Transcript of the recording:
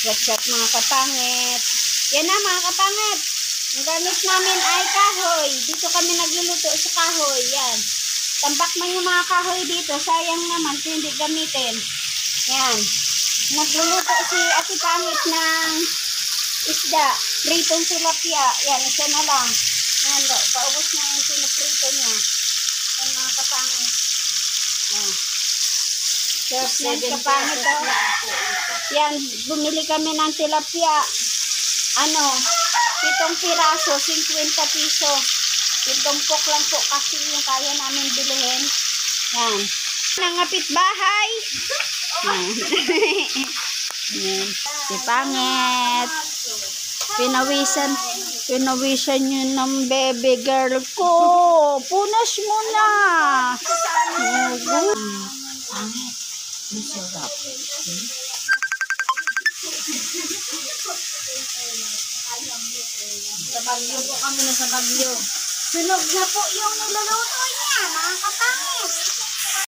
What's up mga kapangit? Yan na mga kapangit. Ang gamit namin ay kahoy. Dito kami nagluluto sa kahoy. Yan. Tambak man yung mga kahoy dito. Sayang naman kung hindi gamitin. Yan. Nagluluto si Ate Pangit ng isda. Pritong tilapia. Yan, isa na lang. Yan, paubos na yung pinaprito niya. Yan mga kapangit. Yan. Sarap yan kapangit o. Yan, bumili kami ng tilapia. 7 piraso, 50 piso. 7 pok lang po kasi yung kaya namin bilhin. Yan. Nangapit bahay. Yan. Yan. Si Pangit. Pinawisan yun ng baby girl ko. Punas mo na. Pangit. Ang sarap. Sa Bagyo po kami na sa Bagyo. Sunog na po yung niluluto niya, mga kapangit.